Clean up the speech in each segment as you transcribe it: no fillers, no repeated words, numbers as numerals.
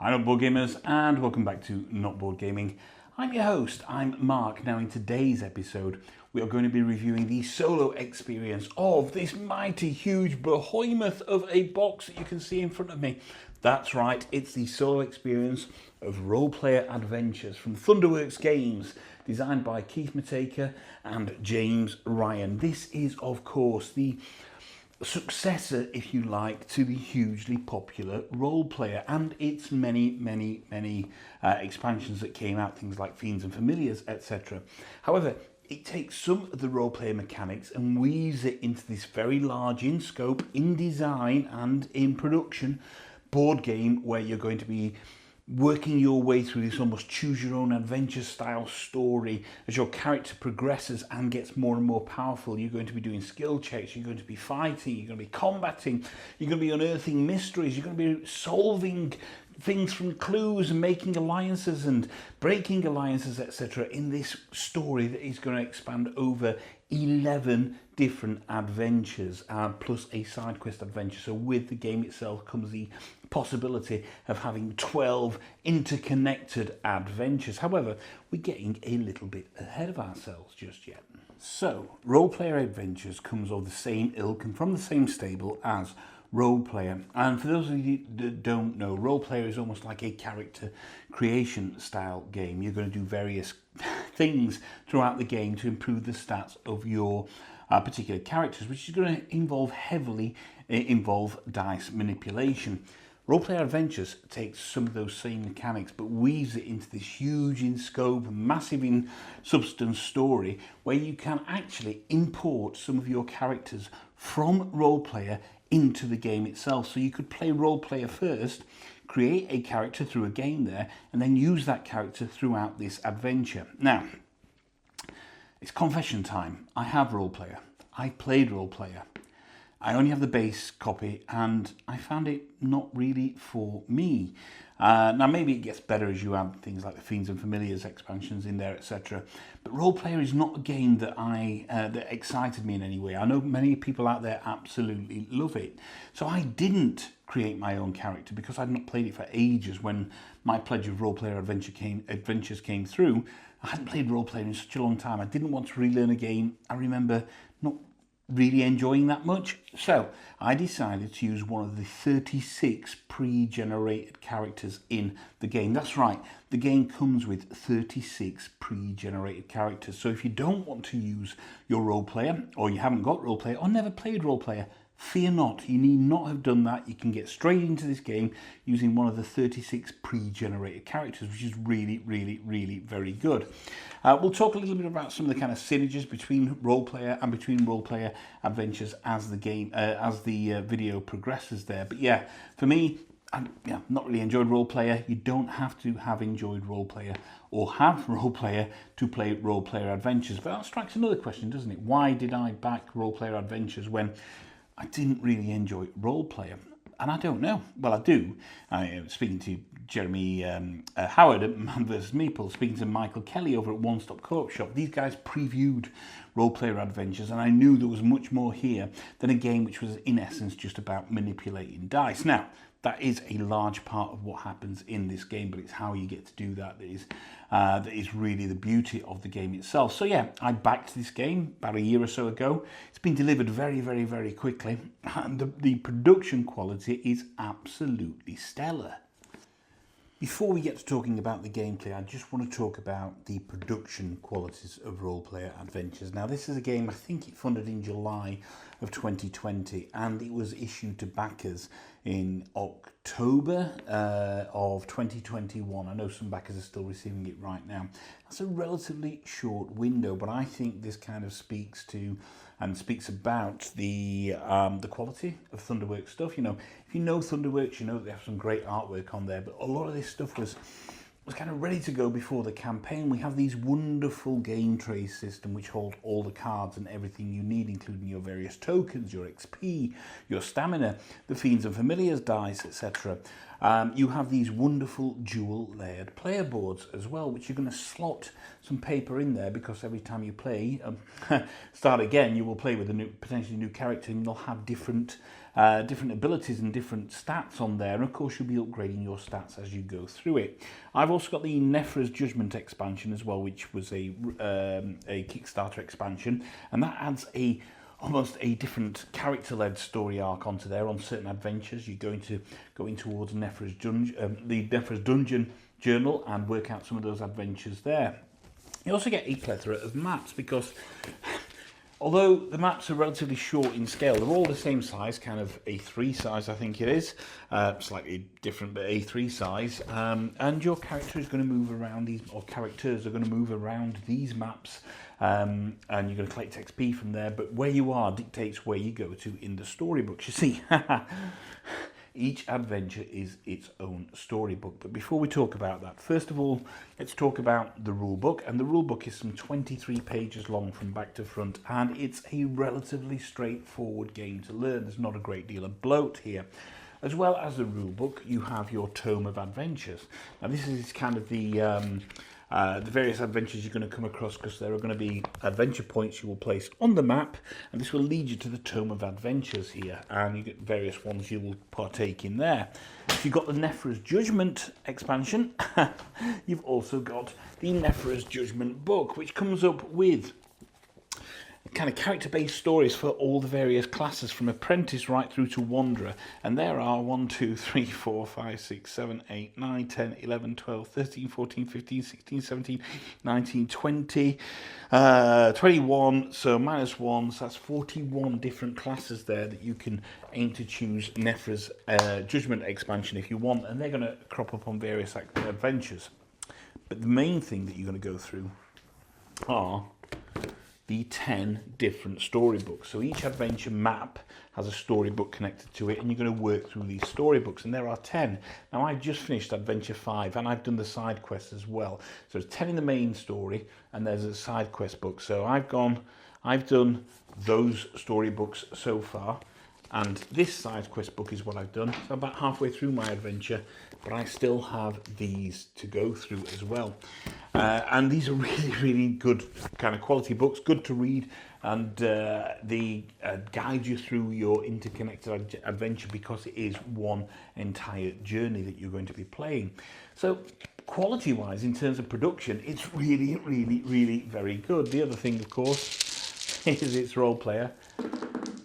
Hi Not Board Gamers and welcome back to Not Board Gaming. I'm your host, I'm Mark. Now in today's episode we are going to be reviewing the solo experience of this mighty huge behemoth of a box that you can see in front of me. That's right, it's the solo experience of Role Player Adventures from Thunderworks Games, designed by Keith Matejka and James Ryan. This is of course the successor, if you like, to the hugely popular Role Player and its many expansions that came out, things like Fiends and Familiars, etc. However, it takes some of the Role Player mechanics and weaves it into this very large in scope, in design and in production board game where you're going to be working your way through this almost choose your own adventure style story. As your character progresses and gets more and more powerful, you're going to be doing skill checks, you're going to be fighting, you're going to be combating, you're going to be unearthing mysteries, you're going to be solving things from clues and making alliances and breaking alliances, etc. in this story that is going to expand over 11 different adventures plus a side quest adventure. So with the game itself comes the possibility of having 12 interconnected adventures. However, we're getting a little bit ahead of ourselves just yet. So Role Player Adventures comes of the same ilk and from the same stable as Role Player. And for those of you that don't know, Role Player is almost like a character creation style game. You're going to do various things throughout the game to improve the stats of your particular characters, which is going to heavily involve dice manipulation. Role Player Adventures takes some of those same mechanics but weaves it into this huge in scope, massive in substance story where you can actually import some of your characters from Role Player into the game itself. So you could play Role Player first, create a character through a game there, and then use that character throughout this adventure. Now, it's confession time. I have Role Player. I played Role Player. I only have the base copy and I found it not really for me. Now maybe it gets better as you add things like the Fiends and Familiars expansions in there, etc. But Role Player is not a game that that excited me in any way. I know many people out there absolutely love it. So I didn't create my own character because I'd not played it for ages. When my pledge of Role Player Adventures came through, I hadn't played Role Player in such a long time. I didn't want to relearn a game I remember not really enjoying that much. So I decided to use one of the 36 pre-generated characters in the game. That's right, the game comes with 36 pre-generated characters. So if you don't want to use your Role Player, or you haven't got Role Player, or never played Role Player, fear not, you need not have done that. You can get straight into this game using one of the 36 pre-generated characters, which is really very good. We'll talk a little bit about some of the kind of synergies between Role Player and between Role Player Adventures as the game, as the video progresses there. But yeah, for me, I've not really enjoyed Role Player. You don't have to have enjoyed Role Player or have Role Player to play Role Player Adventures. But that strikes another question, doesn't it? Why did I back Role Player Adventures when I didn't really enjoy Role Player? And I don't know. Well, I do. Speaking to Jeremy Howard at Man vs. Meeple, speaking to Michael Kelly over at One Stop Co-op Shop, these guys previewed Role Player Adventures, and I knew there was much more here than a game which was in essence just about manipulating dice. Now, that is a large part of what happens in this game, but it's how you get to do that that is really the beauty of the game itself. So yeah, I backed this game about a year or so ago. It's been delivered very quickly, and the production quality is absolutely stellar. Before we get to talking about the gameplay, I just want to talk about the production qualities of Role Player Adventures. Now, this is a game, I think it funded in July of 2020, and it was issued to backers in October of 2021. I know some backers are still receiving it right now. That's a relatively short window, but I think this kind of speaks to and speaks about the quality of Thunderworks stuff. You know, if you know Thunderworks, you know they have some great artwork on there, but a lot of this stuff was was kind of ready to go before the campaign. We have these wonderful game tray system which hold all the cards and everything you need, including your various tokens, your XP, your stamina, the Fiends and Familiars dice, etc. You have these wonderful dual layered player boards as well, which you're going to slot some paper in there, because every time you play, start again, you will play with a potentially new character, and you'll have different abilities and different stats on there, and of course you'll be upgrading your stats as you go through it. I've also got the Nephra's Judgment expansion as well, which was a Kickstarter expansion, and that adds almost a different character-led story arc onto there. On certain adventures, you're going towards Nephra's the Nephra's Dungeon journal and work out some of those adventures there. You also get a plethora of maps, because although the maps are relatively short in scale, they're all the same size, kind of A3 size I think it is, slightly different but A3 size, and your character is going to move around these, or characters are going to move around these maps, and you're going to collect XP from there, but where you are dictates where you go to in the storybooks. You see, each adventure is its own storybook. But before we talk about that, first of all, let's talk about the rulebook. And the rulebook is some 23 pages long from back to front, and it's a relatively straightforward game to learn. There's not a great deal of bloat here. As well as the rulebook, you have your Tome of Adventures. Now this is kind of the various adventures you're going to come across, because there are going to be adventure points you will place on the map, and this will lead you to the Tome of Adventures here, and you get various ones you will partake in there. If you've got the Nephra's Judgment expansion, you've also got the Nephra's Judgment book, which comes up with kind of character-based stories for all the various classes, from apprentice right through to wanderer. And there are 1, 2, 3, 4, 5, 6, 7, 8, 9, 10, 11, 12, 13, 14, 15, 16, 17, 19, 20, 21, so -1, so that's 41 different classes there that you can aim to choose Nephra's Judgment expansion if you want, and they're going to crop up on various adventures. But the main thing that you're going to go through are the 10 different storybooks. So each adventure map has a storybook connected to it, and you're going to work through these storybooks, and there are 10. Now I've just finished adventure 5, and I've done the side quests as well. So there's 10 in the main story, and there's a side quest book. So I've done those storybooks so far, and this side quest book is what I've done. So I'm about halfway through my adventure, but I still have these to go through as well. And these are really, really good kind of quality books, good to read, and they guide you through your interconnected adventure, because it is one entire journey that you're going to be playing. So quality-wise, in terms of production, it's really, really, really very good. The other thing, of course, is its role player.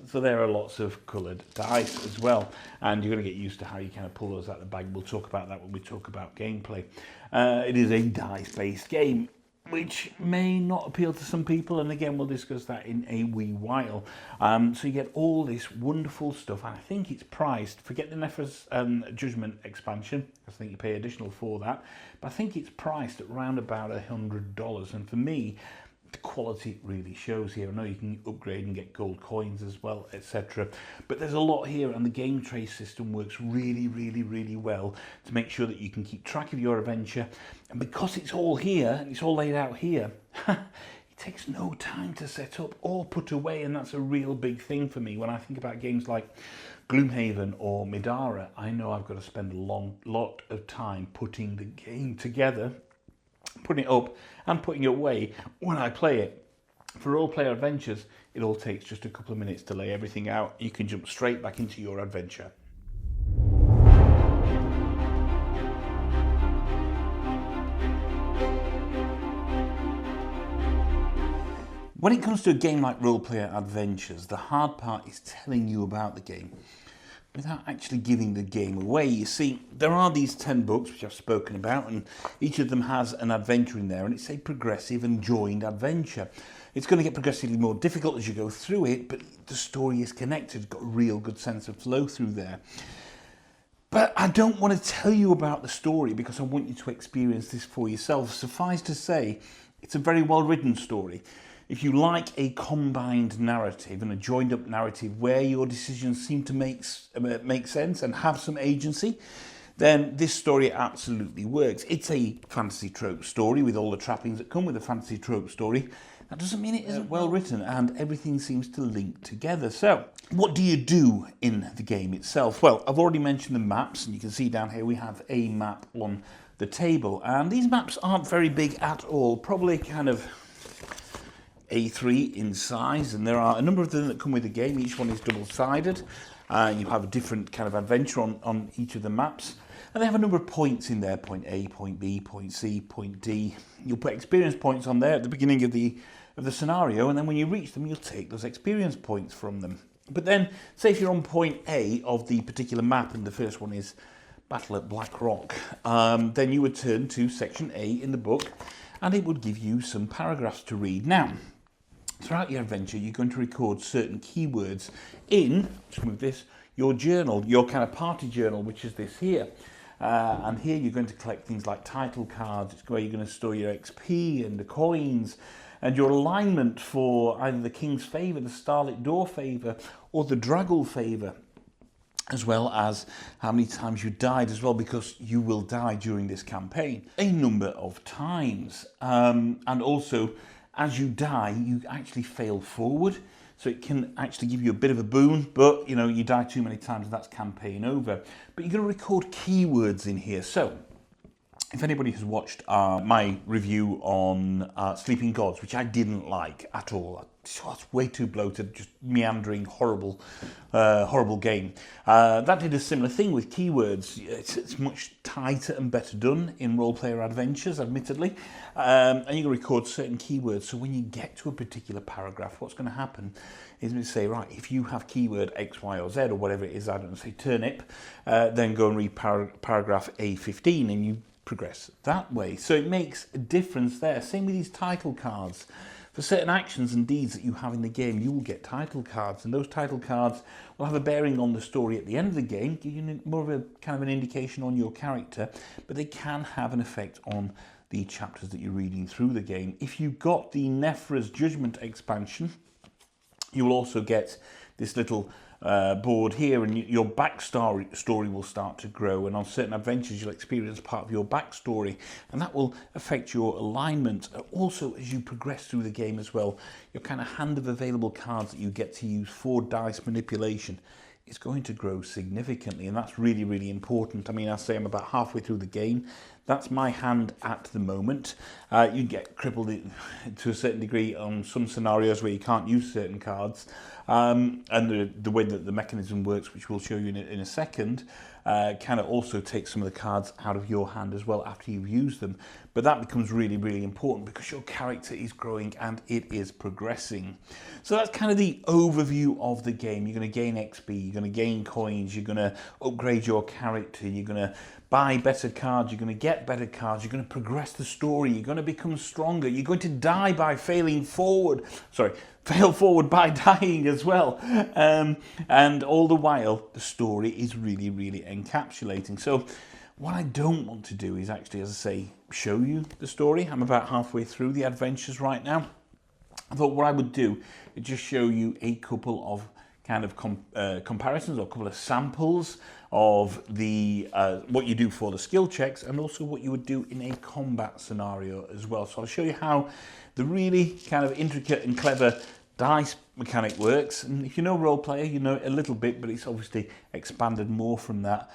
So there are lots of coloured dice as well, and you're going to get used to how you kind of pull those out of the bag. We'll talk about that when we talk about gameplay. It is a dice-based game, which may not appeal to some people, and again we'll discuss that in a wee while. So you get all this wonderful stuff, and I think it's priced, forget the Nephra's Judgment expansion, I think you pay additional for that, but I think it's priced at around about $100, and for me, the quality really shows here. I know you can upgrade and get gold coins as well, etc. But there's a lot here, and the game tray system works really, really, really well to make sure that you can keep track of your adventure. And because it's all here, and it's all laid out here, it takes no time to set up or put away, and that's a real big thing for me. When I think about games like Gloomhaven or Midara, I know I've got to spend a lot of time putting the game together, putting it up and putting it away when I play it. For role-player adventures, it all takes just a couple of minutes to lay everything out. You can jump straight back into your adventure. When it comes to a game like Role-Player Adventures, the hard part is telling you about the game without actually giving the game away. You see, there are these 10 books which I've spoken about, and each of them has an adventure in there, and it's a progressive and joined adventure. It's going to get progressively more difficult as you go through it, but the story is connected, got a real good sense of flow through there. But I don't want to tell you about the story, because I want you to experience this for yourself. Suffice to say, it's a very well written story. If you like a combined narrative and a joined up narrative where your decisions seem to make sense and have some agency, then this story absolutely works. It's a fantasy trope story with all the trappings that come with a fantasy trope story. That doesn't mean it isn't well written, and everything seems to link together. So, what do you do in the game itself? Well, I've already mentioned the maps, and you can see down here we have a map on the table, and these maps aren't very big at all, probably kind of A3 in size, and there are a number of them that come with the game. Each one is double-sided. You have a different kind of adventure on each of the maps. And they have a number of points in there, point A, point B, point C, point D. You'll put experience points on there at the beginning of the scenario, and then when you reach them, you'll take those experience points from them. But then, say if you're on point A of the particular map, and the first one is Battle at Black Rock, then you would turn to section A in the book, and it would give you some paragraphs to read. Now, throughout your adventure, you're going to record certain keywords in, let's move this, your journal, your kind of party journal, which is this here. And here you're going to collect things like title cards. It's where you're going to store your XP and the coins and your alignment for either the King's Favour, the Starlit Door Favour, or the Draggle Favour, as well as how many times you died as well, because you will die during this campaign a number of times. And also, as you die, you actually fail forward. So it can actually give you a bit of a boon, but you know, you die too many times and that's campaign over. But you're going to record keywords in here. So if anybody has watched my review on Sleeping Gods, which I didn't like at all, it's way too bloated, just meandering, horrible game. That did a similar thing with keywords. It's much tighter and better done in role-player adventures, admittedly. And you can record certain keywords, so when you get to a particular paragraph, what's going to happen is we say, right, if you have keyword X, Y, or Z, or whatever it is, I don't know, say turnip, then go and read paragraph A15, and you progress that way. So it makes a difference there. Same with these title cards. For certain actions and deeds that you have in the game, you will get title cards, and those title cards will have a bearing on the story at the end of the game, give you more of a kind of an indication on your character, but they can have an effect on the chapters that you're reading through the game. If you've got the Nephra's Judgment expansion, you will also get this little board here, and your backstory will start to grow, and on certain adventures you'll experience part of your backstory, and that will affect your alignment. Also, as you progress through the game as well, your kind of hand of available cards that you get to use for dice manipulation is going to grow significantly, and that's really, really important. I mean, I say I'm about halfway through the game. That's my hand at the moment. You get crippled to a certain degree on some scenarios where you can't use certain cards, and the way that the mechanism works, which we'll show you in a second, kind of also take some of the cards out of your hand as well after you've used them. But that becomes really, really important because your character is growing and it is progressing. So that's kind of the overview of the game. You're going to gain XP, you're going to gain coins, you're going to upgrade your character, you're going to buy better cards, you're going to get better cards, you're going to progress the story, you're going to become stronger, you're going to die by fail forward by dying as well. And all the while, the story is really, really encapsulating. So what I don't want to do is actually, as I say, show you the story. I'm about halfway through the adventures right now. I thought what I would do is just show you a couple of kind of comparisons, or a couple of samples of the what you do for the skill checks, and also what you would do in a combat scenario as well. So I'll show you how the really kind of intricate and clever dice mechanic works. And if you know role player, you know it a little bit, but it's obviously expanded more from that.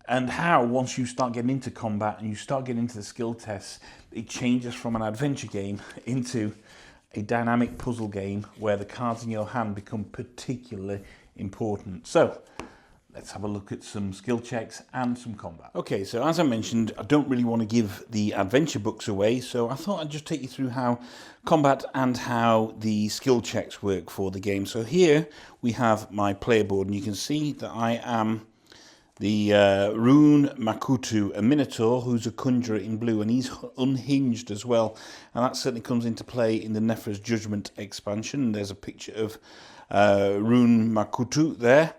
And how, once you start getting into combat and you start getting into the skill tests, it changes from an adventure game into a dynamic puzzle game where the cards in your hand become particularly important. So let's have a look at some skill checks and some combat. Okay, so as I mentioned, I don't really want to give the adventure books away, so I thought I'd just take you through how combat and how the skill checks work for the game. So here we have my player board, and you can see that I am the Rune Makutu, a Minotaur who's a conjurer in blue, and he's unhinged as well. And that certainly comes into play in the Nephra's Judgment expansion. There's a picture of Rune Makutu there.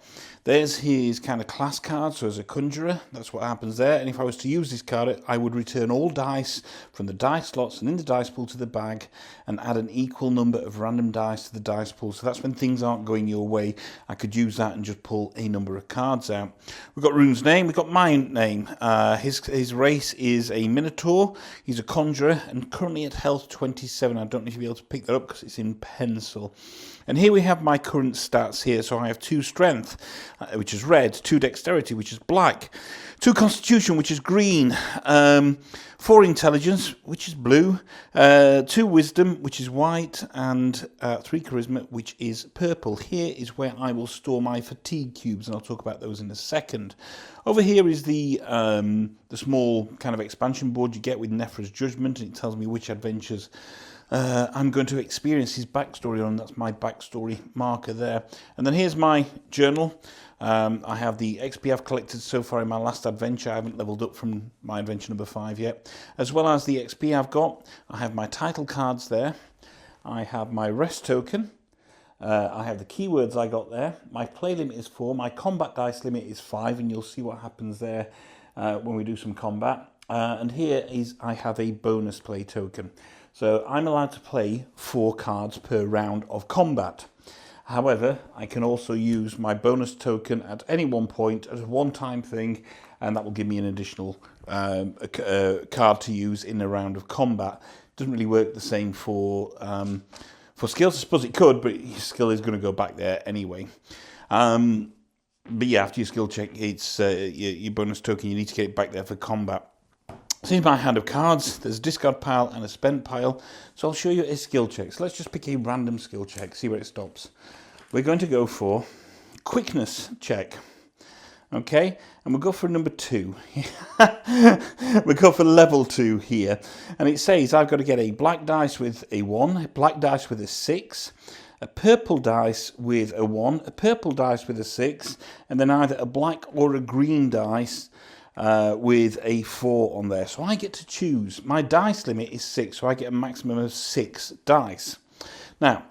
There's his kind of class card, so as a conjurer, that's what happens there. And if I was to use this card, I would return all dice from the dice slots and in the dice pool to the bag and add an equal number of random dice to the dice pool. So that's when things aren't going your way. I could use that and just pull a number of cards out. We've got Rune's name, we've got my name. His race is a Minotaur. He's a conjurer and currently at health 27. I don't know if you'll be able to pick that up because it's in pencil. And here we have my current stats here. So I have 2 strength, which is red, 2 dexterity, which is black, 2 constitution, which is green, 4 intelligence, which is blue, 2 wisdom, which is white, and 3 charisma, which is purple. Here is where I will store my fatigue cubes, and I'll talk about those in a second. Over here is the small kind of expansion board you get with Nephra's Judgment, and it tells me which adventures I'm going to experience his backstory on. That's my backstory marker there. And then here's my journal. I have the XP I've collected so far in my last adventure. I haven't leveled up from my adventure number 5 yet. As well as the XP I've got. I have my title cards there. I have my rest token. I have the keywords I got there. My play limit is 4. My combat dice limit is 5. And you'll see what happens there when we do some combat. And here is I have a bonus play token. So I'm allowed to play 4 cards per round of combat. However, I can also use my bonus token at any one point as a one-time thing, and that will give me an additional card to use in a round of combat. It doesn't really work the same for skills. I suppose it could, but your skill is going to go back there anyway. But yeah, after your skill check, it's your bonus token. You need to get it back there for combat. So here's my hand of cards. There's a discard pile and a spent pile. So I'll show you a skill check. So let's just pick a random skill check, see where it stops. We're going to go for quickness check. Okay, and we'll go for number 2. We'll go for level 2 here. And it says I've got to get a black dice with a 1, a black dice with a 6, a purple dice with a 1, a purple dice with a 6, and then either a black or a green dice with a 4 on there. So I get to choose. My dice limit is 6, so I get a maximum of 6 dice. Now,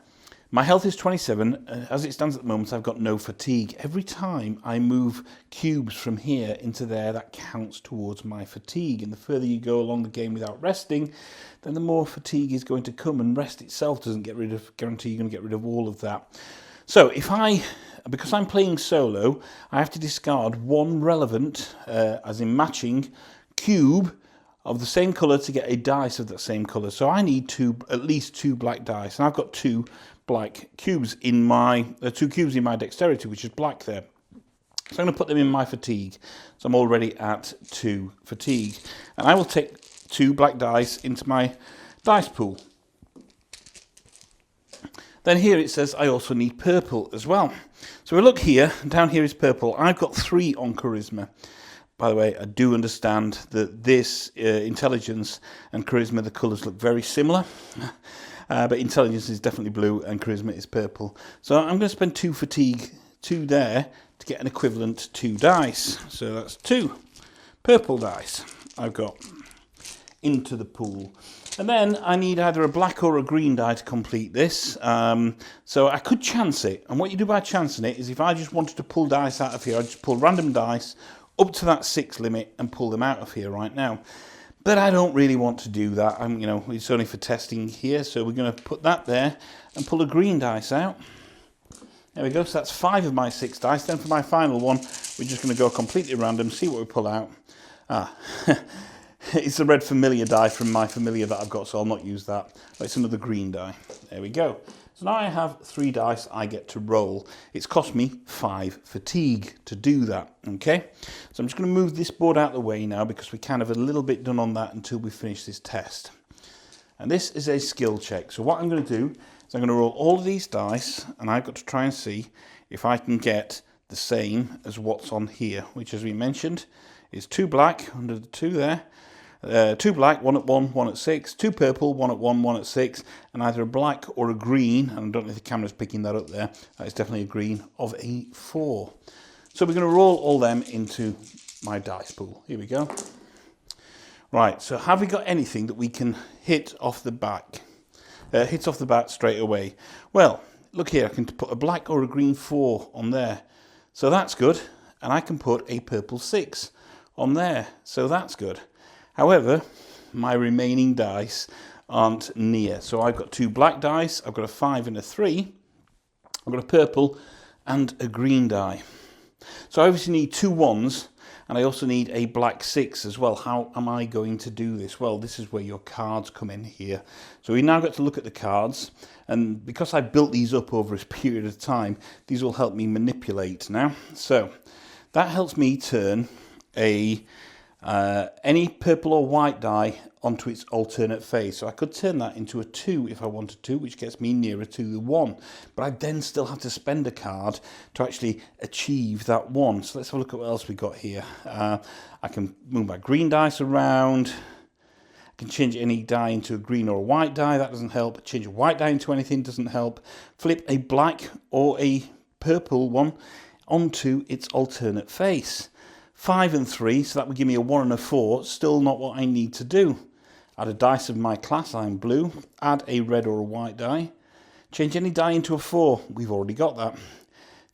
my health is 27. As it stands at the moment, I've got no fatigue. Every time I move cubes from here into there, that counts towards my fatigue. And the further you go along the game without resting, then the more fatigue is going to come. And rest itself doesn't guarantee you're going to get rid of all of that. So because I'm playing solo, I have to discard 1 relevant, as in matching, cube of the same colour to get a dice of that same colour. So I need at least 2 black dice, and I've got 2 black cubes in my 2 cubes in my dexterity, which is black there. So I'm going to put them in my fatigue. So I'm already at 2 fatigue, and I will take 2 black dice into my dice pool. Then here it says I also need purple as well. So we look here, and down here is purple. I've got 3 on charisma. By the way, I do understand that this intelligence and charisma, the colours look very similar. But intelligence is definitely blue and charisma is purple. So I'm going to spend 2 fatigue, 2 there, to get an equivalent 2 dice. So that's 2 purple dice I've got into the pool. And then I need either a black or a green die to complete this. So I could chance it. And what you do by chancing it is if I just wanted to pull dice out of here, I just pull random dice up to that 6 limit and pull them out of here right now. But I don't really want to do that. It's only for testing here. So we're going to put that there and pull a green dice out. There we go. So that's 5 of my 6 dice. Then for my final one, we're just going to go completely random, see what we pull out. It's a red familiar die from my familiar that I've got, so I'll not use that. It's another green die. There we go. So now I have 3 dice I get to roll. It's cost me 5 fatigue to do that, okay? So I'm just going to move this board out of the way now because we're kind of a little bit done on that until we finish this test. And this is a skill check. So what I'm going to do is I'm going to roll all of these dice, and I've got to try and see if I can get the same as what's on here, which, as we mentioned, is 2 black under the 2 there. 2 black, 1 at 1, 1 at 6, 2 purple, 1 at 1, 1 at 6, and either a black or a green, and I don't know if the camera's picking that up there, that is definitely a green, of a 4. So we're going to roll all them into my dice pool. Here we go. Right, so have we got anything that we can hit off the bat straight away? Well, look here, I can put a black or a green 4 on there. So that's good. And I can put a purple 6 on there. So that's good. However, my remaining dice aren't near. So I've got 2 black dice. I've got a 5 and a 3. I've got a purple and a green die. So I obviously need 2 1s. And I also need a black 6 as well. How am I going to do this? Well, this is where your cards come in here. So we now got to look at the cards. And because I built these up over a period of time, these will help me manipulate now. So that helps me turn any purple or white die onto its alternate face. So I could turn that into a 2 if I wanted to, which gets me nearer to the 1. But I then still have to spend a card to actually achieve that 1. So let's have a look at what else we got here. I can move my green dice around. I can change any die into a green or a white die. That doesn't help. Change a white die into anything doesn't help. Flip a black or a purple one onto its alternate face. 5 and 3, so that would give me a 1 and a 4. Still not what I need to do. Add a dice of my class, I'm blue. Add a red or a white die. Change any die into a 4. We've already got that.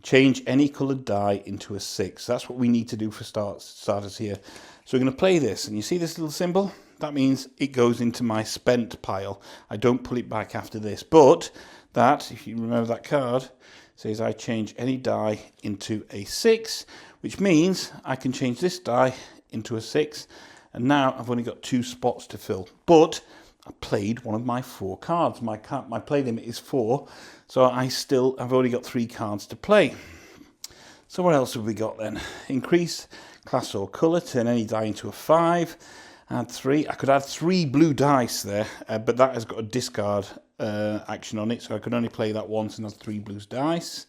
Change any coloured die into a 6. That's what we need to do for starters here. So we're going to play this, and you see this little symbol? That means it goes into my spent pile. I don't pull it back after this. But that, if you remember that card, says I change any die into a 6, which means I can change this die into a 6, and now I've only got 2 spots to fill. But I played one of my 4 cards. My play limit is 4, so I've only got 3 cards to play. So what else have we got then? Increase class or colour, turn any die into a 5, add 3. I could add 3 blue dice there, but that has got a discard action on it, so I could only play that once and add 3 blue dice.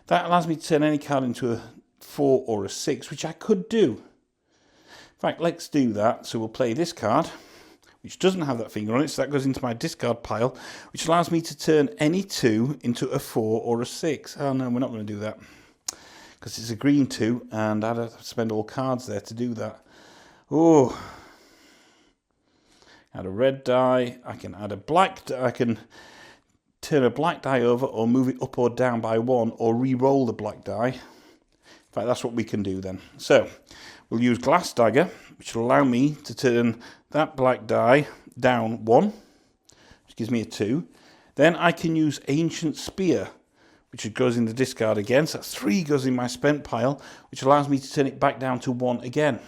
That allows me to turn any card into a 4 or a 6, which I could do. In fact, let's do that. So we'll play this card, which doesn't have that finger on it, so that goes into my discard pile, which allows me to turn any 2 into a 4 or a 6. Oh no, we're not going to do that, because it's a green 2, and I'd have to spend all cards there to do that. Oh, add a red die. I can add a black die. I can turn a black die over or move it up or down by 1 or re-roll the black die. In fact, that's what we can do then. So we'll use Glass Dagger, which will allow me to turn that black die down 1, which gives me a 2. Then I can use Ancient Spear, which goes in the discard again. So that's 3 goes in my spent pile, which allows me to turn it back down to 1 again.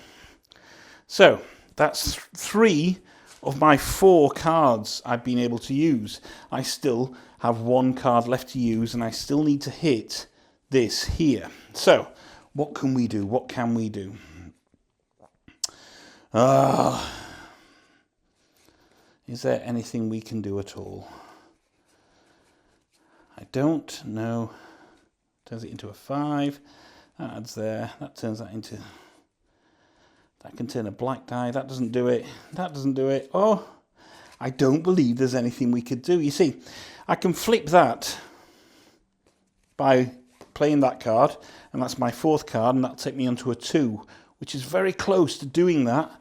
So that's 3 of my 4 cards I've been able to use. I still have 1 card left to use, and I still need to hit this here. So what can we do? What can we do? Is there anything we can do at all? I don't know. Turns it into a 5. That adds there. That turns that into... That can turn a black die. That doesn't do it. That doesn't do it. Oh, I don't believe there's anything we could do. You see, I can flip that by playing that card, and that's my 4th card, and that'll take me onto a 2, which is very close to doing that.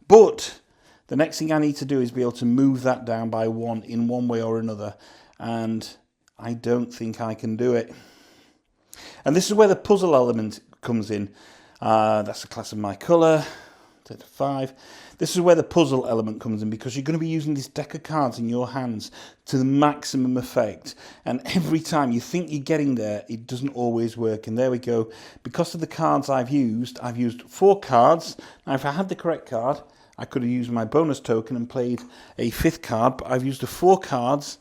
But the next thing I need to do is be able to move that down by 1 in one way or another, and I don't think I can do it. And this is where the puzzle element comes in. That's the class of my colour. 5. This is where the puzzle element comes in, because you're going to be using this deck of cards in your hands to the maximum effect, and every time you think you're getting there, it doesn't always work. And there we go. Because of the cards I've used 4 cards. Now if I had the correct card, I could have used my bonus token and played a 5th card, but I've used the 4 cards,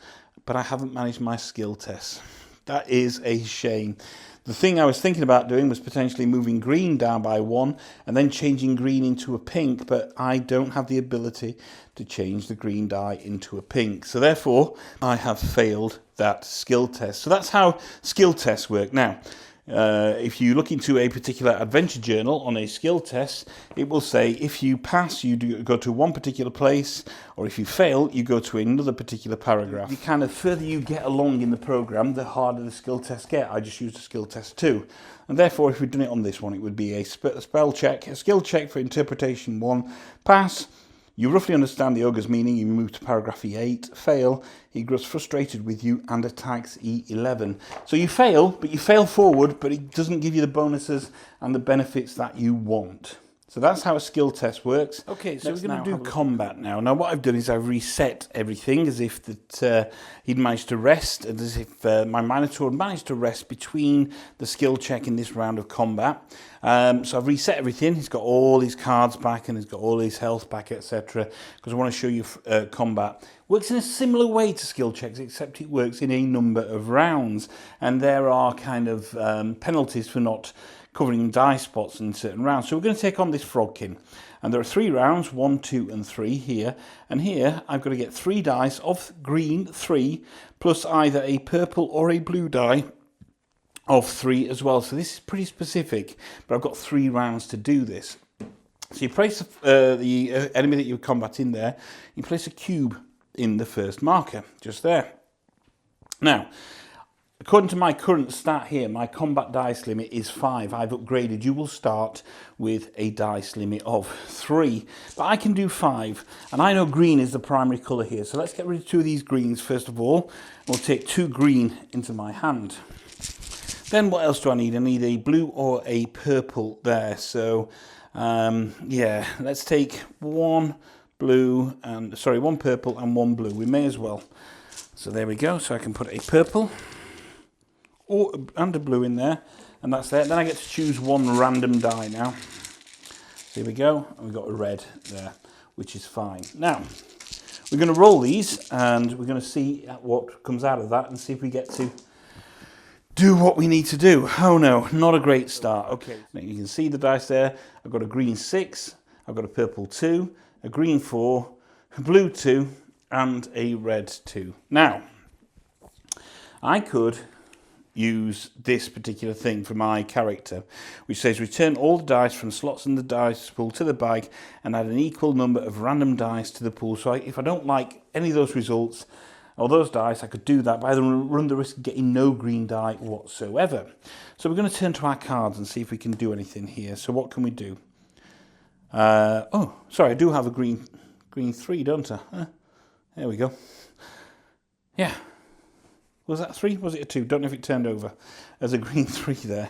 but I haven't managed my skill test. That is a shame. The thing I was thinking about doing was potentially moving green down by 1 and then changing green into a pink, but I don't have the ability to change the green die into a pink. So therefore, I have failed that skill test. So that's how skill tests work. Now, if you look into a particular adventure journal on a skill test, it will say if you pass, you go to one particular place, or if you fail, you go to another particular paragraph. The kind of further you get along in the program, the harder the skill tests get. I just used a skill test 2. And therefore, if we'd done it on this one, it would be a spell check, a skill check for interpretation 1, pass, You roughly understand the ogre's meaning. You move to paragraph E8. Fail. He grows frustrated with you and attacks E11. So you fail, but you fail forward, but it doesn't give you the bonuses and the benefits that you want. So that's how a skill test works. Okay, so we're going to do combat now. Now what I've done is I've reset everything as if that he'd managed to rest, and as if my Minotaur had managed to rest between the skill check in this round of combat. So I've reset everything. He's got all his cards back and he's got all his health back, etc. Because I want to show you combat. Works in a similar way to skill checks, except it works in a number of rounds. And there are kind of penalties for not covering die spots in certain rounds. So we're going to take on this Frogkin. And there are 3 rounds, 1, 2 and 3 here. And here I've got to get 3 dice of green, 3, plus either a purple or a blue die of 3 as well. So this is pretty specific, but I've got 3 rounds to do this. So you place the enemy that you're combating there, you place a cube in the first marker, just there. Now, according to my current stat here, my combat dice limit is 5. I've upgraded. You will start with a dice limit of 3. But I can do 5. And I know green is the primary colour here. So let's get rid of 2 of these greens first of all. We'll take 2 green into my hand. Then what else do I need? I need a blue or a purple there. So, yeah, let's take 1 blue and, sorry, 1 purple and 1 blue. We may as well. So there we go. So I can put a purple and a blue in there, and that's there. Then I get to choose 1 random die now. So here we go, and we've got a red there, which is fine. Now, we're going to roll these, and we're going to see what comes out of that, and see if we get to do what we need to do. Oh no, not a great start. Okay, now you can see the dice there. I've got a green 6, I've got a purple 2, a green 4, a blue 2, and a red 2. Now, I could use this particular thing for my character, which says return all the dice from slots in the dice pool to the bag and add an equal number of random dice to the pool. So if I don't like any of those results or those dice, I could do that, but I don't run the risk of getting no green die whatsoever. So we're going to turn to our cards and see if we can do anything here. So what can we do? Oh, sorry, I do have a green 3, don't I? There we go. Yeah. Was that 3? Was it a 2? Don't know if it turned over as a green 3 there.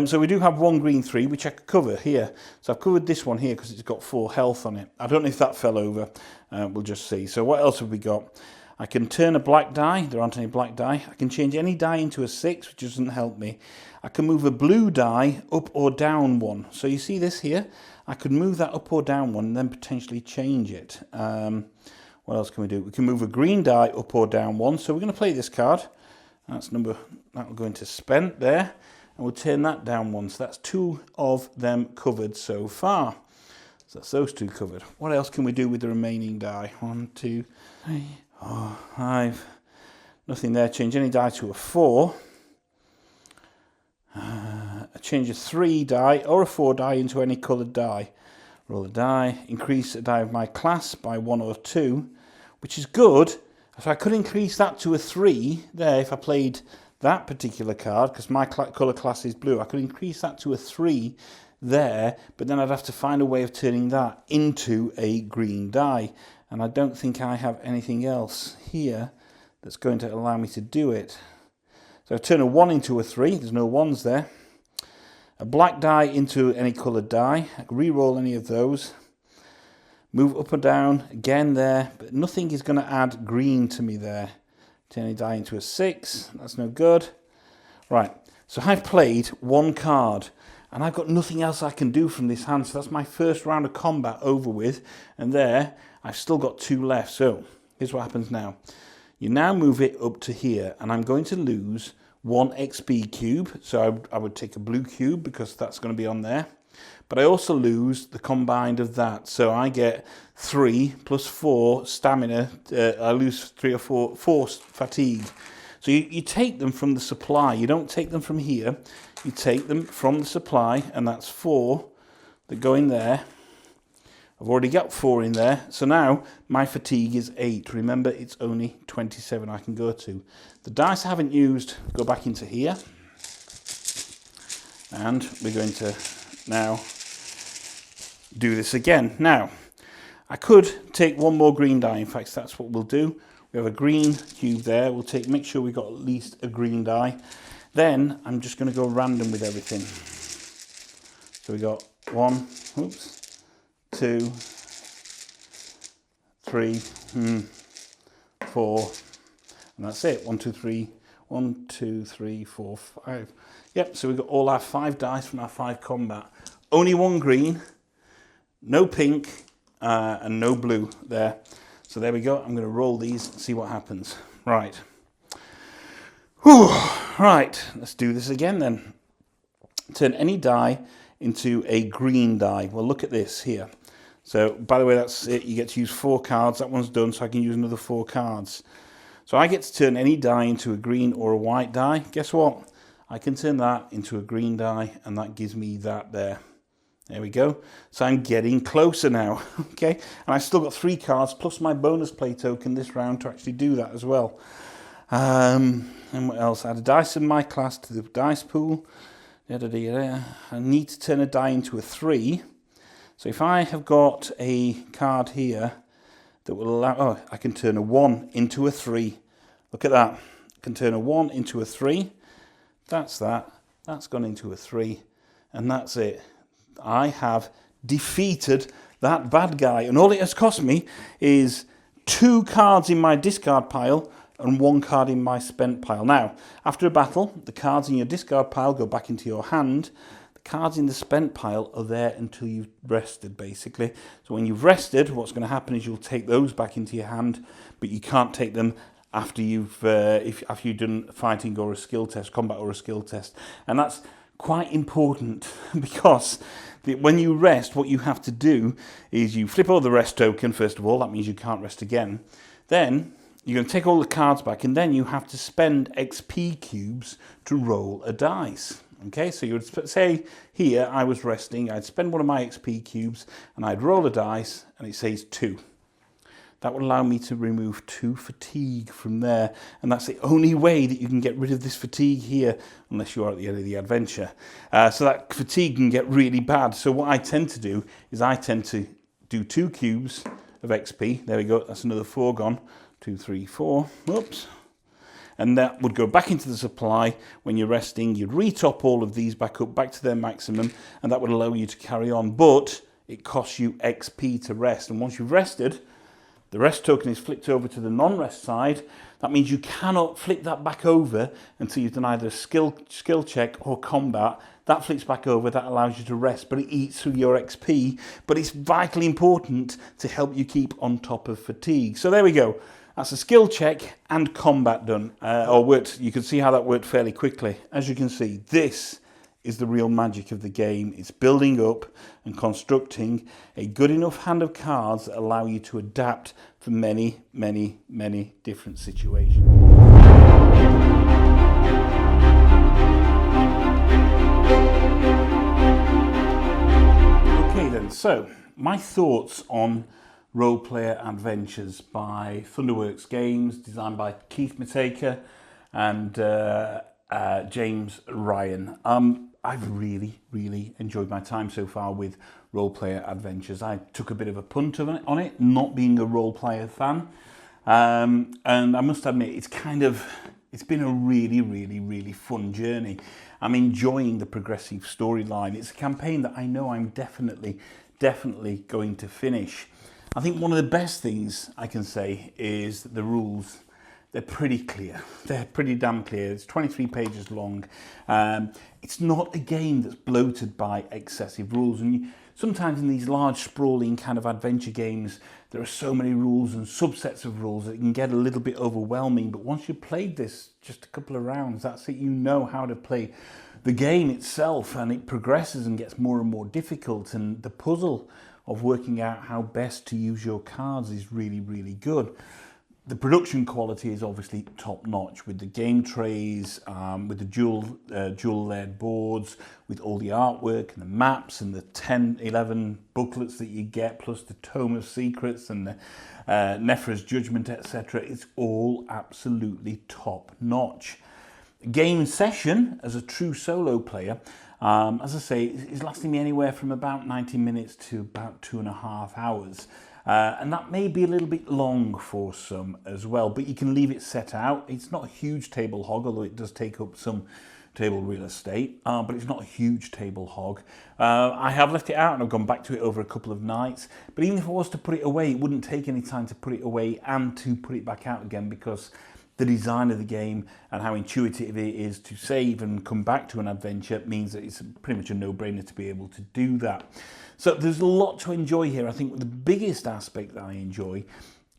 So we do have 1 green 3, which I could cover here. So I've covered this one here because it's got 4 health on it. I don't know if that fell over. We'll just see. So what else have we got? I can turn a black die. There aren't any black die. I can change any die into a 6, which doesn't help me. I can move a blue die up or down 1. So you see this here? I could move that up or down 1 and then potentially change it. What else can we do? We can move a green die up or down 1. So we're going to play this card. That'll go into spent there. And we'll turn that down 1. So that's 2 of them covered so far. So that's those 2 covered. What else can we do with the remaining die? 1, 2, 3, 4, 5. Nothing there. Change any die to a 4. Change a 3 die or a 4 die into any coloured die. Roll a die. Increase a die of my class by 1 or 2. Which is good. So I could increase that to a 3 there if I played that particular card, because my colour class is blue. I could increase that to a 3 there, but then I'd have to find a way of turning that into a green die. And I don't think I have anything else here that's going to allow me to do it. So I turn a 1 into a 3. There's no 1s there. A black die into any coloured die. I can re-roll any of those. Move up or down again there, but nothing is going to add green to me there. Turn a die into a 6, that's no good. Right, so I've played 1 card and I've got nothing else I can do from this hand, so that's my first round of combat over with, and there I've still got 2 left. So here's what happens now. You now move it up to here, and I'm going to lose 1 XP cube, so I would take a blue cube because that's going to be on there. But I also lose the combined of that. So I get 3 plus 4 stamina. I lose 3 or 4 fatigue. So you take them from the supply. You don't take them from here. You take them from the supply, and that's 4 that go in there. I've already got 4 in there. So now my fatigue is 8. Remember, it's only 27 I can go to. The dice I haven't used go back into here. And we're going to now do this again. Now, I could take one more green die. In fact, that's what we'll do. We have a green cube there. We'll make sure we've got at least a green die. Then I'm just going to go random with everything. So we got 1, 2, 3, 4, and that's it. 1, 2, 3, 1, 2, 3, 4, 5. Yep, so we've got all our 5 dice from our 5 combat. Only 1 green, no pink, and no blue there. So there we go. I'm going to roll these and see what happens. Right. Whew. Right, let's do this again then. Turn any die into a green die. Well, look at this here. So, by the way, that's it. You get to use 4 cards. That one's done, so I can use another 4 cards. So I get to turn any die into a green or a white die. Guess what? I can turn that into a green die, and that gives me that there. There we go. So I'm getting closer now, okay? And I've still got 3 cards plus my bonus play token this round to actually do that as well. And what else? I had a dice in my class to the dice pool. I need to turn a die into a 3. So if I have got a card here that will allow... I can turn a 1 into a 3. Look at that. I can turn a 1 into a 3. That's that. That's gone into a 3. And that's it. I have defeated that bad guy, and all it has cost me is 2 cards in my discard pile and 1 card in my spent pile. Now, after a battle, the cards in your discard pile go back into your hand. The cards in the spent pile are there until you've rested, basically. So when you've rested, what's going to happen is you'll take those back into your hand, but you can't take them after you've done fighting or a skill test, combat or a skill test, and that's quite important because when you rest, what you have to do is you flip over the rest token, first of all. That means you can't rest again. Then you're going to take all the cards back, and then you have to spend XP cubes to roll a dice. Okay, so you would say here, I was resting, I'd spend one of my XP cubes, and I'd roll a dice, and it says 2. That would allow me to remove 2 fatigue from there, and that's the only way that you can get rid of this fatigue here, unless you're at the end of the adventure. So that fatigue can get really bad. So what I tend to do is I tend to do 2 cubes of XP. There we go, that's another 4 gone. 2, 3, 4, oops. And that would go back into the supply. When you're resting, you'd retop all of these back up, back to their maximum, and that would allow you to carry on. But it costs you XP to rest, and once you've rested, the rest token is flipped over to the non-rest side. That means you cannot flip that back over until you've done either a skill check or combat. That flips back over, that allows you to rest, but it eats through your XP. But it's vitally important to help you keep on top of fatigue. So there we go. That's a skill check and combat done. You can see how that worked fairly quickly. As you can see, this is the real magic of the game. It's building up and constructing a good enough hand of cards that allow you to adapt for many, many, many different situations. Okay then, so my thoughts on Role Player Adventures by Thunderworks Games, designed by Keith Matejka and James Ryan. I've really, really enjoyed my time so far with Role Player Adventures. I took a bit of a punt on it, not being a role player fan. And I must admit, it's been a really, really, really fun journey. I'm enjoying the progressive storyline. It's a campaign that I know I'm definitely going to finish. I think one of the best things I can say is that the rules, they're pretty clear. They're pretty damn clear. It's 23 pages long. It's not a game that's bloated by excessive rules. And sometimes in these large, sprawling kind of adventure games, there are so many rules and subsets of rules that it can get a little bit overwhelming. But once you've played this just a couple of rounds, that's it. You know how to play the game itself, and it progresses and gets more and more difficult. And the puzzle of working out how best to use your cards is really, really good. The production quality is obviously top-notch with the game trays, with the jewel-layered boards, with all the artwork and the maps and the 10, 11 booklets that you get, plus the Tome of Secrets and the Nephra's Judgment, etc. It's all absolutely top-notch. Game session, as a true solo player, as I say, is lasting me anywhere from about 90 minutes to about 2.5 hours. And that may be a little bit long for some as well, but you can leave it set out. It's not a huge table hog, although it does take up some table real estate, but it's not a huge table hog. I have left it out and I've gone back to it over a couple of nights, but even if I was to put it away, it wouldn't take any time to put it away and to put it back out again, because the design of the game and how intuitive it is to save and come back to an adventure means that it's pretty much a no-brainer to be able to do that. So there's a lot to enjoy here. I think the biggest aspect that I enjoy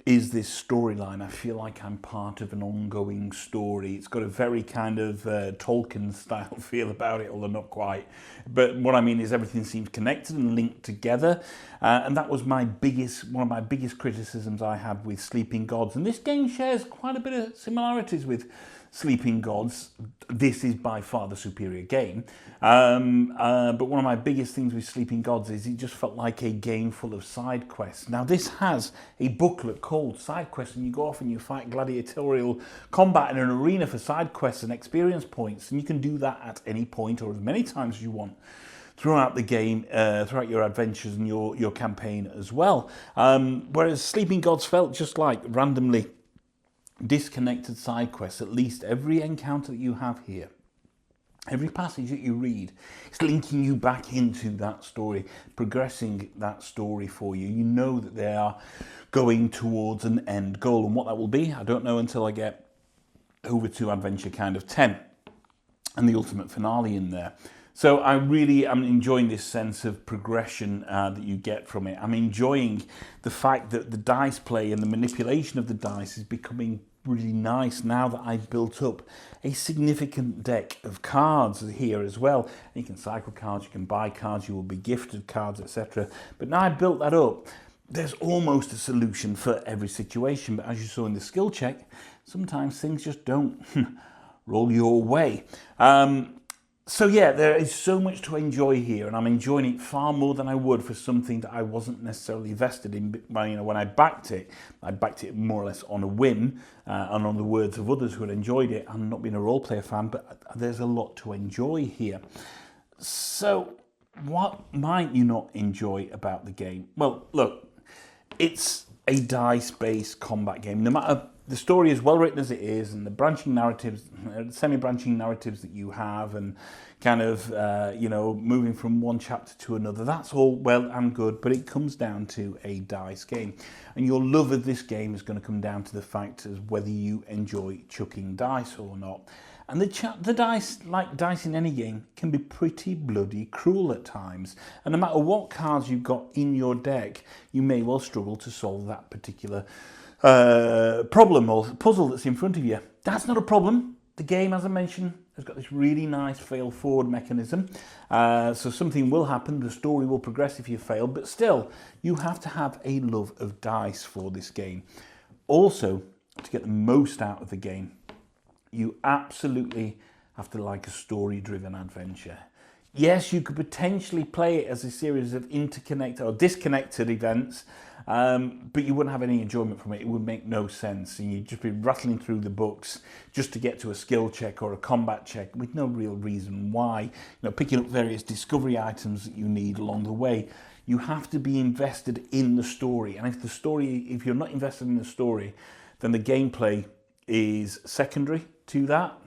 is this storyline. I feel like I'm part of an ongoing story. It's got a very kind of Tolkien style feel about it, although not quite. But what I mean is everything seems connected and linked together. And that was one of my biggest criticisms I had with Sleeping Gods. And this game shares quite a bit of similarities with Sleeping Gods. This is by far the superior game. But one of my biggest things with Sleeping Gods is it just felt like a game full of side quests. Now this has a booklet called Side Quests, and you go off and you fight gladiatorial combat in an arena for side quests and experience points, and you can do that at any point or as many times as you want throughout the game, throughout your adventures and your campaign as well. Whereas Sleeping Gods felt just like randomly disconnected side quests. At least every encounter that you have here, every passage that you read, it's linking you back into that story, progressing that story for you. You know that they are going towards an end goal, and what that will be, I don't know until I get over to Adventure kind of 10 and the ultimate finale in there. So I really am enjoying this sense of progression that you get from it. I'm enjoying the fact that the dice play and the manipulation of the dice is becoming really nice now that I've built up a significant deck of cards here as well. You can cycle cards, you can buy cards, you will be gifted cards, etc. But now I've built that up, there's almost a solution for every situation. But as you saw in the skill check, sometimes things just don't roll your way. So yeah, there is so much to enjoy here, and I'm enjoying it far more than I would for something that I wasn't necessarily vested in. When I backed it more or less on a whim, and on the words of others who had enjoyed it. I'm not being a role player fan, but there's a lot to enjoy here. So what might you not enjoy about the game? Well, look, it's a dice-based combat game. No matter the story is well written as it is, and the branching narratives, semi-branching narratives that you have, and kind of, moving from one chapter to another, that's all well and good, but it comes down to a dice game. And your love of this game is going to come down to the fact of whether you enjoy chucking dice or not. And the dice, like dice in any game, can be pretty bloody cruel at times. And no matter what cards you've got in your deck, you may well struggle to solve that particular problem or puzzle that's in front of you. That's not a problem. The game, as I mentioned, has got this really nice fail forward mechanism. So something will happen, the story will progress if you fail, but still, you have to have a love of dice for this game. Also, to get the most out of the game, you absolutely have to like a story-driven adventure. Yes, you could potentially play it as a series of interconnected or disconnected events, but you wouldn't have any enjoyment from it. It would make no sense, and you'd just be rattling through the books just to get to a skill check or a combat check with no real reason why. Picking up various discovery items that you need along the way. You have to be invested in the story, and if you're not invested in the story, then the gameplay is secondary to that.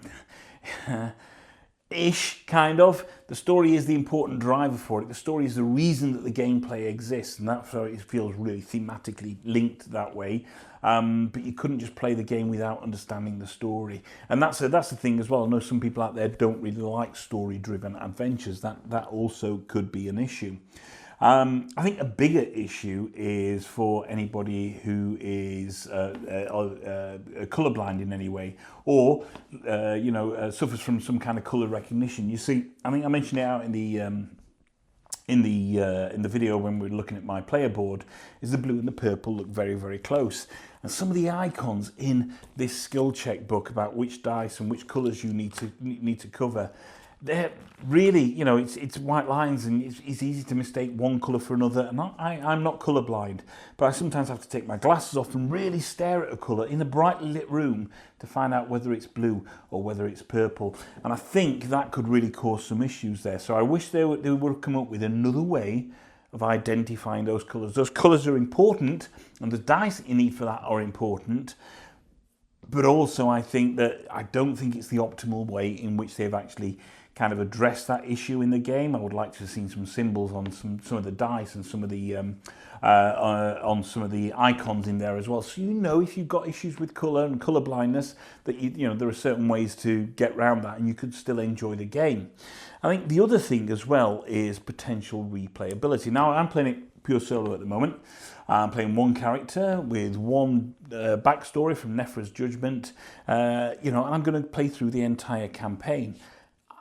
Ish, kind of. The story is the important driver for it. The story is the reason that the gameplay exists, and that's why it feels really thematically linked that way. But you couldn't just play the game without understanding the story. And that's the thing as well. I know some people out there don't really like story-driven adventures. That also could be an issue. I think a bigger issue is for anybody who is colourblind in any way, or suffers from some kind of colour recognition. You see, I think I mentioned it out in the video when we were looking at my player board. Is the blue and the purple look very, very close, and some of the icons in this skill check book about which dice and which colours you need to cover. They're really, it's white lines, and it's easy to mistake one colour for another. And I'm not colourblind, but I sometimes have to take my glasses off and really stare at a colour in a brightly lit room to find out whether it's blue or whether it's purple. And I think that could really cause some issues there. So I wish they would come up with another way of identifying those colours. Those colours are important, and the dice that you need for that are important. But also, I don't think it's the optimal way in which they've actually kind of addressed that issue in the game. I would like to have seen some symbols on some of the dice and some of the on some of the icons in there as well. So if you've got issues with colour and colour blindness, that there are certain ways to get around that, and you could still enjoy the game. I think the other thing as well is potential replayability. Now, I'm playing it pure solo at the moment. I'm playing one character with one backstory from Nefra's Judgment, and I'm going to play through the entire campaign.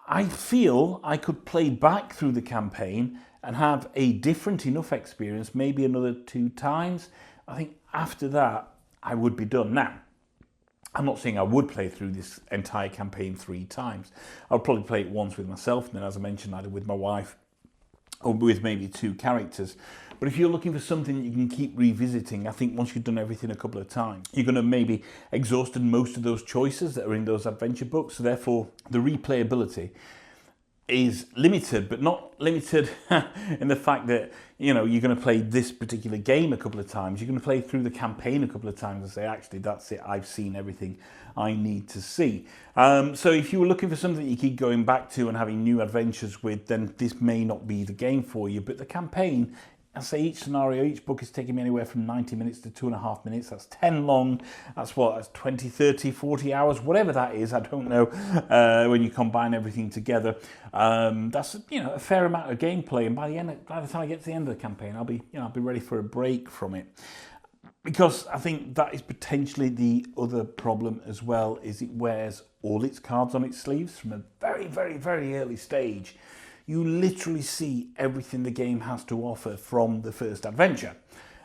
I feel I could play back through the campaign and have a different enough experience, maybe another 2 times. I think after that, I would be done. Now, I'm not saying I would play through this entire campaign 3 times. I'll probably play it once with myself, and then, as I mentioned, either with my wife or with maybe 2 characters. But if you're looking for something that you can keep revisiting, I think once you've done everything a couple of times, you're going to maybe exhausted most of those choices that are in those adventure books. So therefore, the replayability is limited, but not limited in the fact that you're going to play this particular game a couple of times. You're going to play through the campaign a couple of times and say, actually, that's it. I've seen everything I need to see. So if you were looking for something that you keep going back to and having new adventures with, then this may not be the game for you. But the campaign, I say each scenario, each book is taking me anywhere from 90 minutes to 2.5 minutes. That's 10 long. That's 20, 30, 40 hours, whatever that is. I don't know when you combine everything together. That's a fair amount of gameplay. And by the time I get to the end of the campaign, I'll be ready for a break from it. Because I think that is potentially the other problem as well, is it wears all its cards on its sleeves from a very, very, very early stage. You literally see everything the game has to offer from the first adventure.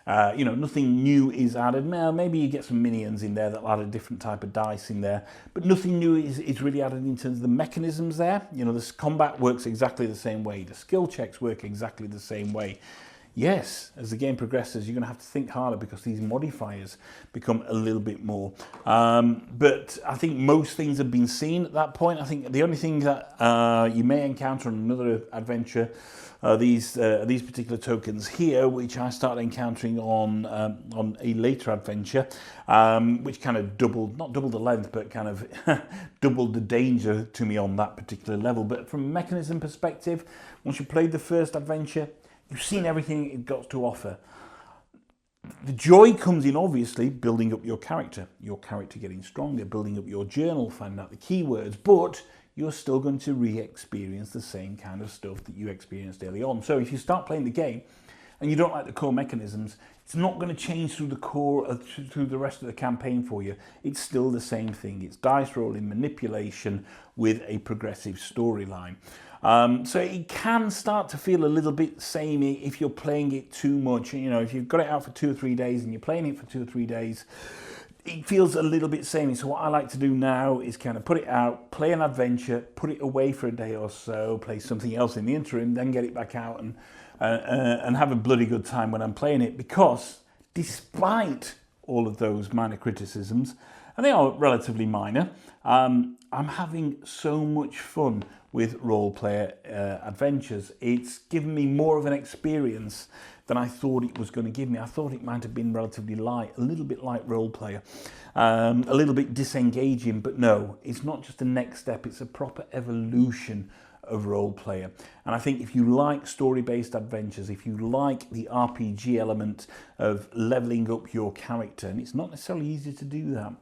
Nothing new is added. Now, maybe you get some minions in there that'll add a different type of dice in there, but nothing new is really added in terms of the mechanisms there. This combat works exactly the same way. The skill checks work exactly the same way. Yes, as the game progresses, you're going to have to think harder because these modifiers become a little bit more. But I think most things have been seen at that point. I think the only thing that you may encounter on another adventure are these particular tokens here, which I started encountering on a later adventure, which kind of not doubled the length, but kind of doubled the danger to me on that particular level. But from a mechanism perspective, once you played the first adventure, you've seen everything it got to offer. The joy comes in, obviously, building up your character getting stronger, building up your journal, finding out the keywords, but you're still going to re-experience the same kind of stuff that you experienced early on. So if you start playing the game and you don't like the core mechanisms, it's not going to change through the rest of the campaign for you. It's still the same thing. It's dice rolling, manipulation with a progressive storyline. So it can start to feel a little bit samey if you're playing it too much. If you've got it out for 2 or 3 days and you're playing it for 2 or 3 days, it feels a little bit samey. So what I like to do now is kind of put it out, play an adventure, put it away for a day or so, play something else in the interim, then get it back out and have a bloody good time when I'm playing it. Because despite all of those minor criticisms, and they are relatively minor, I'm having so much fun with role-player adventures. It's given me more of an experience than I thought it was going to give me. I thought it might have been relatively light, a little bit like role-player, a little bit disengaging, but no, it's not just a next step, it's a proper evolution of role-player. And I think if you like story-based adventures, if you like the RPG element of leveling up your character, and it's not necessarily easy to do that,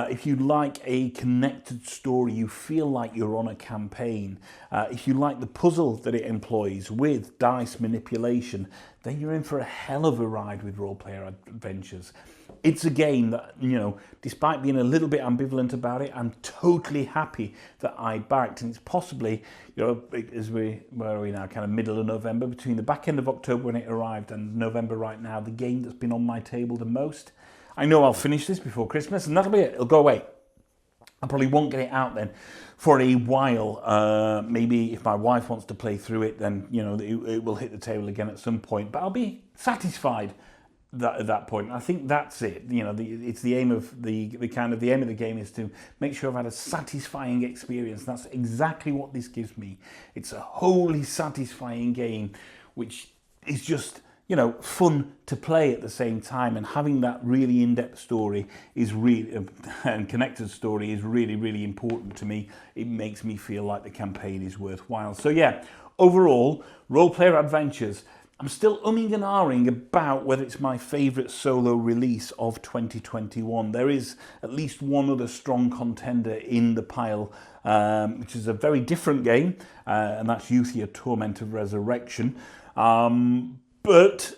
if you like a connected story, you feel like you're on a campaign, if you like the puzzle that it employs with dice manipulation, then you're in for a hell of a ride with role-player adventures. It's a game that, despite being a little bit ambivalent about it, I'm totally happy that I backed. And it's possibly, where are we now, kind of middle of November, between the back end of October when it arrived and November right now, the game that's been on my table the most. I know I'll finish this before Christmas and that'll be it. It'll go away. I probably won't get it out then for a while. Maybe if my wife wants to play through it, then it will hit the table again at some point. But I'll be satisfied at that point. I think that's it. It's the aim of the aim of the game is to make sure I've had a satisfying experience. That's exactly what this gives me. It's a wholly satisfying game, which is just, you know, fun to play at the same time, and having that really in-depth story is really and connected story is really, really important to me. It makes me feel like the campaign is worthwhile. So yeah, overall, Role Player Adventures, I'm still umming and ahhing about whether it's my favourite solo release of 2021. There is at least one other strong contender in the pile, which is a very different game, and that's Youthia Torment of Resurrection. But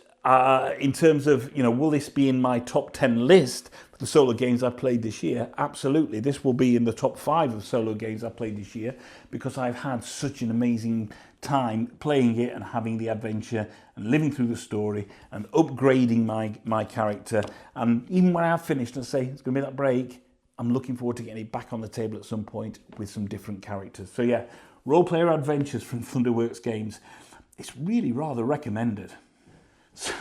in terms of, you know, will this be in my top 10 list for the solo games I've played this year? Absolutely. This will be in the top 5 of solo games I've played this year, because I've had such an amazing time playing it and having the adventure and living through the story and upgrading my character. And even when I've finished and say it's going to be that break, I'm looking forward to getting it back on the table at some point with some different characters. So yeah, Role Player Adventures from Thunderworks Games. It's really rather recommended. So,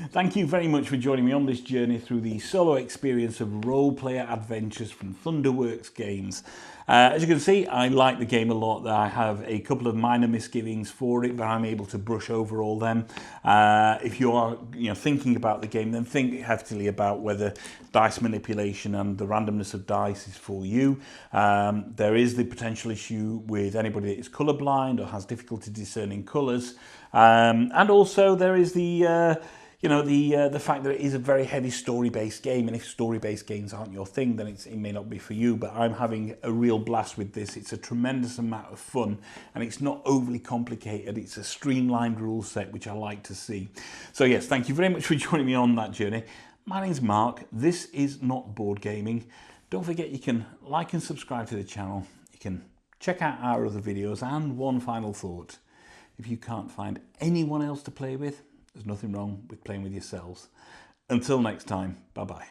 thank you very much for joining me on this journey through the solo experience of Role Player Adventures from Thunderworks Games. As you can see, I like the game a lot. I have a couple of minor misgivings for it, but I'm able to brush over all them. If you are, thinking about the game, then think heftily about whether dice manipulation and the randomness of dice is for you. There is the potential issue with anybody that is colourblind or has difficulty discerning colours. And also there is the fact that it is a very heavy story-based game, and if story-based games aren't your thing, then it may not be for you. But I'm having a real blast with this. It's a tremendous amount of fun, and it's not overly complicated. It's a streamlined rule set, which I like to see. So yes, thank you very much for joining me on that journey. My name's Mark. This is Not Board Gaming. Don't forget you can like and subscribe to the channel. You can check out our other videos. And one final thought. If you can't find anyone else to play with, there's nothing wrong with playing with yourselves. Until next time, bye-bye.